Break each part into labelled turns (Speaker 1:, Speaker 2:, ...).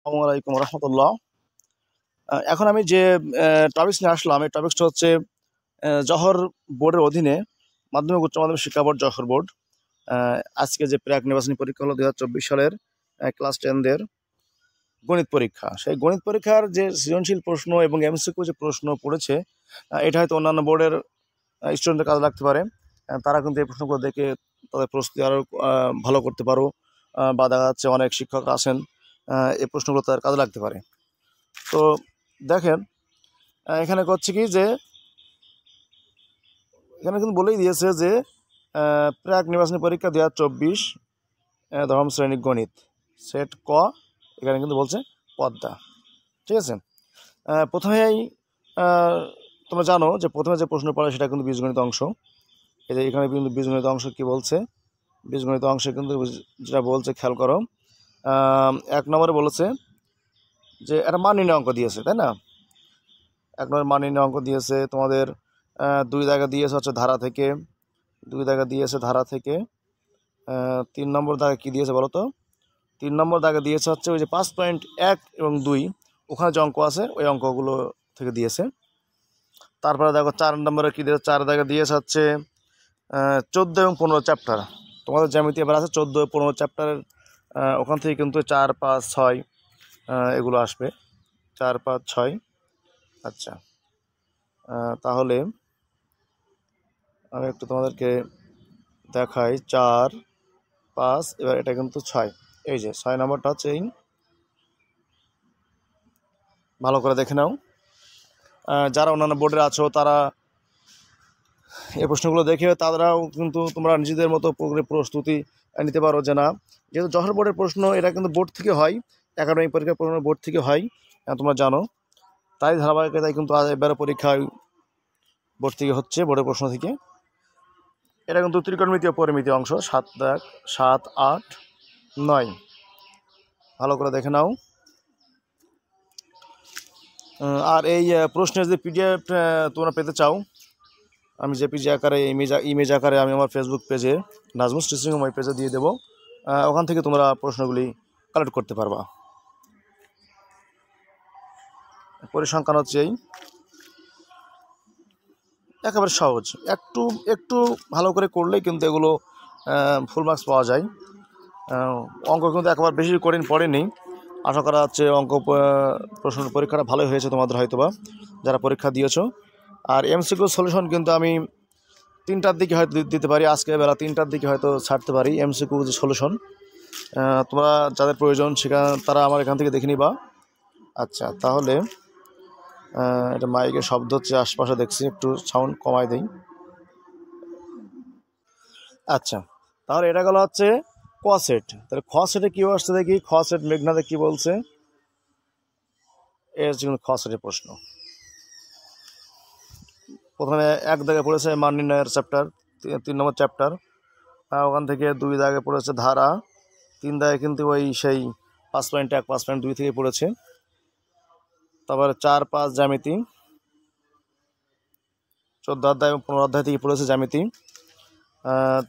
Speaker 1: আসসালামু আলাইকুম রহমতুল্লাহ। এখন আমি যে টপিক্স নিয়ে আসলাম, এই টপিক্সটা হচ্ছে জহর বোর্ডের অধীনে মাধ্যমিক উচ্চ মাধ্যমিক শিক্ষা বোর্ড জহর বোর্ড। আজকে যে প্রাক নির্বাচনী পরীক্ষা হলো 2024 সালের ক্লাস 10দের গণিত পরীক্ষা। সেই গণিত পরীক্ষার যে সৃজনশীল প্রশ্ন এবং এমসিকিউ যে প্রশ্ন পড়েছে, এটা হয়তো অন্যান্য বোর্ডের স্টুডেন্টদের কাজে লাগতে পারে। তারা কিন্তু এই প্রশ্নগুলো দেখে তাদের প্রস্তুতি আরও ভালো করতে পারো, বা দেখা যাচ্ছে অনেক শিক্ষক আছেন, এই প্রশ্নগুলো তাদের কাজে লাগতে পারে। তো দেখেন, এখানে করছে কি যে এখানে কিন্তু বলেই দিয়েছে যে প্রাক নির্বাচনী পরীক্ষা 2024 দশম শ্রেণী গণিত সেট ক, এখানে কিন্তু বলছে পদ্মা। ঠিক আছে, প্রথমেই তোমরা জানো যে প্রথমে যে প্রশ্ন পড়ে সেটা কিন্তু বীজগণিত অংশ। এই যে এখানে কিন্তু বীজগণিত অংশ কি বলছে, বীজগণিত অংশে কিন্তু যেটা বলছে খেয়াল করো। 1 নম্বরে বলেছে যে একটা মান নির্ণয় অঙ্ক দিয়েছে, তাই না? 1 নম্বর মান নির্ণয় অঙ্ক দিয়েছে তোমাদের। 2 জায়গা দিয়েছে হচ্ছে ধারা থেকে, 2 জায়গা দিয়েছে ধারা থেকে। 3 নম্বর দাগে কি দিয়েছে বলো তো? 3 নম্বর দাগে দিয়েছে হচ্ছে ওই যে 5.1 এবং 2, ওখানে যে অঙ্ক আছে ওই অঙ্কগুলো থেকে দিয়েছে। তারপরে দেখো 4 নম্বরে কি দিয়েছে, 4 দাগে দিয়েছে হচ্ছে 14 এবং 15 চ্যাপ্টার। তোমাদের জ্যামিতি এবার আছে 14 ও 15 চ্যাপ্টারের, ওখান থেকে কিন্তু 4, 5, 6 এগুলো আসবে। 4, 5, 6। আচ্ছা, তাহলে আমি একটু তোমাদেরকে দেখাই। 4, 5, এবার এটা কিন্তু 6। এই যে 6 নম্বরটা হচ্ছে এই, ভালো করে দেখে নাও। যারা অন্যান্য বোর্ডে আছো তারা এই প্রশ্নগুলো দেখে তারাও কিন্তু তোমরা নিজেদের মতো প্রস্তুতি নিতে পারো, যে না, যেহেতু জহর বোর্ডের প্রশ্ন এটা কিন্তু বোর্ড থেকে হয়, একাডেমিক পরীক্ষার প্রশ্ন বোর্ড থেকে হয়, তোমরা জানো। তাই ধারাবাহিকতায় কিন্তু এবারে পরীক্ষায় বোর্ড থেকে হচ্ছে, বোর্ডের প্রশ্ন থেকে। এটা কিন্তু ত্রিকোণমিতি ও পরিমিতি অংশ 7, 7, 8, 9, ভালো করে দেখে নাও। আর এই প্রশ্নের যে পিডিএফ তোমরা পেতে চাও, আমি জেপিজি আকারে ইমেজ আকারে আমি আমার ফেসবুক পেজে নাজমুস টিচিং হোম পেজে দিয়ে দেবো। ওখান থেকে তোমরা প্রশ্নগুলি কালেক্ট করতে পারবা। পরিসংখ্যান হচ্ছে এই একেবারে সহজ, একটু একটু ভালো করে করলেই কিন্তু এগুলো ফুল মার্কস পাওয়া যায়। অঙ্ক কিন্তু একেবারে বেশি কঠিন পড়েনি। আশা করা হচ্ছে অঙ্ক প্রশ্ন পরীক্ষাটা ভালোই হয়েছে তোমাদের, হয়তোবা যারা পরীক্ষা দিয়েছো। আর এমসিকিউ সলিউশন কিন্তু আমি 3টার দিকে হয়তো দিতে পারি, আজকে বেলা 3টার দিকে হয়তো ছাড়তে পারি এমসিকিউ যে সলিউশন। তোমরা যাদের প্রয়োজন তারা আমার এখান থেকে দেখে নিবা। আচ্ছা, তাহলে এটা মাইকের শব্দ হচ্ছে আশপাশে, দেখছি, একটু সাউন্ড কমাই দিই। আচ্ছা, তাহলে এটা গেল হচ্ছে ক সেট। তাহলে খ সেটে কী আসছে দেখি, খ সেট মেঘনাতে কী বলছে। এর হচ্ছে কিন্তু খ সেটের প্রশ্ন। প্রথমে 1 দাগে পড়েছে মান নির্ণয়ের চ্যাপ্টার, 3 নম্বর চ্যাপ্টার। ওখান থেকে 2 দাগে পড়েছে ধারা, 3 দাগে কিন্তু ওই সেই 5.1, 5.2 থেকে পড়েছে। তারপরে 4, 5 জ্যামিতি, 14 অধ্যায় এবং 15 অধ্যায় থেকে পড়েছে জ্যামিতি।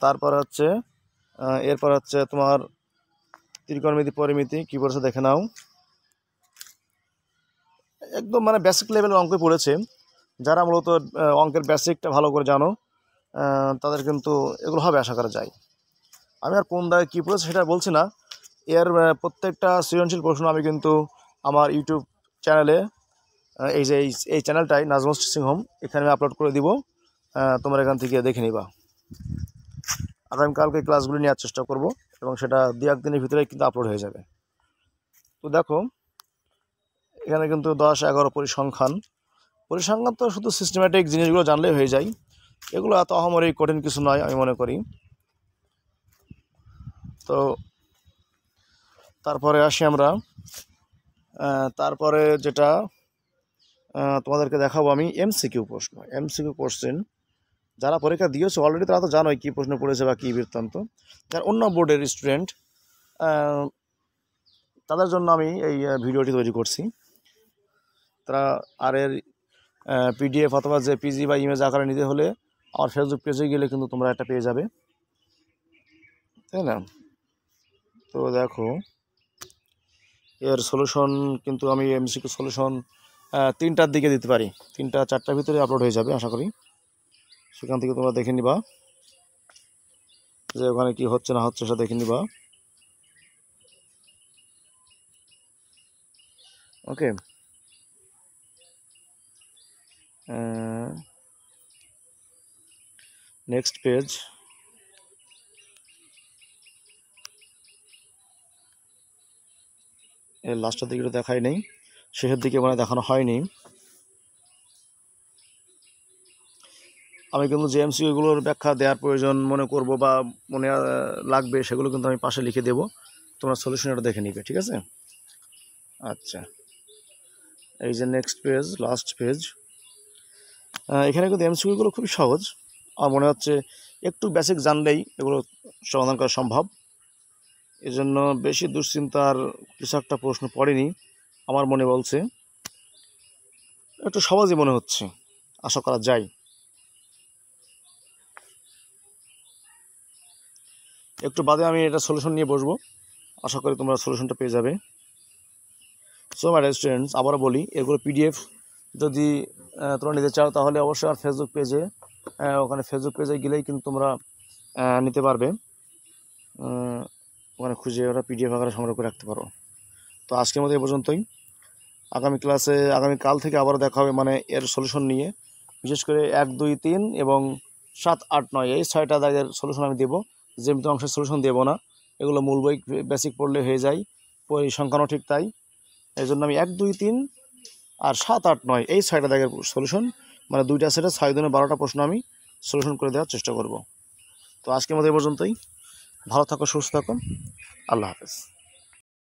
Speaker 1: তারপর হচ্ছে এরপর হচ্ছে তোমার ত্রিকোণমিতি পরিমিতি কী পড়েছে দেখে নাও। একদম মানে বেসিক লেভেলের অঙ্ক পড়েছে। যারা মূলত অঙ্কের বেসিকটা ভালো করে জানো, তাদের কিন্তু এগুলো হবে আশা করা যায়। আমি আর কোন দাগে কী পড়েছে সেটা বলছি না। এর প্রত্যেকটা সৃজনশীল প্রশ্ন আমি কিন্তু আমার ইউটিউব চ্যানেলে, এই যে এই চ্যানেলটাই নাজমুস টিচিং হোম, এখানে আমি আপলোড করে দিব। তোমরা এখান থেকে দেখে নিবা। আগামীকালকে ক্লাসগুলি নেওয়ার চেষ্টা করব এবং সেটা 2-1 দিনের ভিতরে কিন্তু আপলোড হয়ে যাবে। তো দেখো, এখানে কিন্তু 10, 11 পরিসংখ্যান তো শুধু সিস্টেমেটিক জিনিসগুলো জানলেই হয়ে যায়। এগুলো এত আহামরি কঠিন কিছু নয় আমি মনে করি। তো তারপরে আসি আমরা, তারপরে যেটা তোমাদেরকে দেখাবো আমি এমসিকিউ প্রশ্ন, এমসিকিউ কোশ্চেন। যারা পরীক্ষা দিয়েছে অলরেডি তারা তো জানোই কী প্রশ্ন পড়েছে বা কী বৃত্তান্ত। যারা অন্য বোর্ডের স্টুডেন্ট, তাদের জন্য আমি এই ভিডিওটি তৈরি করছি। তারা আর এর পিডিএফ অথবা জেপিজি বা ইমেজ আকারে নিতে হলে আমার ফেসবুক পেজে গেলে কিন্তু তোমরা একটা পেয়ে যাবে, তাই না? তো দেখো, এর সলিউশন কিন্তু আমি এমসিকিউ সলিউশন 3টার দিকে দিতে পারি, 3টা 4টার ভিতরে আপলোড হয়ে যাবে আশা করি। সেখান থেকে তোমরা দেখে নিবা যে ওখানে কি হচ্ছে না হচ্ছে, সেটা দেখে নিবা। ওকে, নেক্সট পেজ। এর লাস্টের দিকে দেখাই নেই, শেষের দিকে মানে দেখানো হয়নি। আমি কিন্তু যে এমসিকিউগুলোর ব্যাখ্যা দেওয়ার প্রয়োজন মনে করব বা মনে লাগবে, সেগুলো কিন্তু আমি পাশে লিখে দেবো, তোমরা সলিউশন এটা দেখে নিবে, ঠিক আছে? আচ্ছা, এই যে নেক্সট পেজ, লাস্ট পেজ। এখানে কিন্তু এমসিকিউগুলো খুবই সহজ, আমার মনে হচ্ছে একটু বেসিক জানলেই এগুলো সমাধান করা সম্ভব। এজন্য বেশি দুশ্চিন্তার কিছু একটা প্রশ্ন পড়েনি আমার মনে বলছে, একটু সহজই মনে হচ্ছে, আশা করা যায়। একটু বাদে আমি এটা সলিউশন নিয়ে বসবো, আশা করি তোমরা সলিউশনটা পেয়ে যাবে। সো মাই স্টুডেন্টস, আবারও বলি, এগুলো পিডিএফ যদি তোমরা নিতে চাও তাহলে অবশ্যই আর ফেসবুক পেজে, ওখানে ফেসবুক পেজে গেলেই কিন্তু তোমরা নিতে পারবে, ওখানে খুঁজে ওরা পিডিএফ আকারে সংগ্রহ করে রাখতে পারো। তো আজকের মতো এ পর্যন্তই। আগামীকাল থেকে আবার দেখা হবে, মানে এর সলিউশন নিয়ে, বিশেষ করে 1, 2, 3 এবং 7, 8, 9 এই 6টা দাগের সলিউশন আমি দেবো। জ্যামিতি অংশের সলিউশন দেবো না, এগুলো মূল বই বেসিক পড়লে হয়ে যায়, পরিসংখ্যানও ঠিক তাই। এই জন্য আমি 1, 2, 3 আর 7, 8, 9 এই 6টা দাগের সলিউশন, মানে 2টা সেটে 6 দুনে 12টা প্রশ্ন আমি সলিউশন করে দেওয়ার চেষ্টা করব। তো আজকের মতো এ পর্যন্তই। ভালো থাকো, সুস্থ থাকো, আল্লাহ হাফেজ।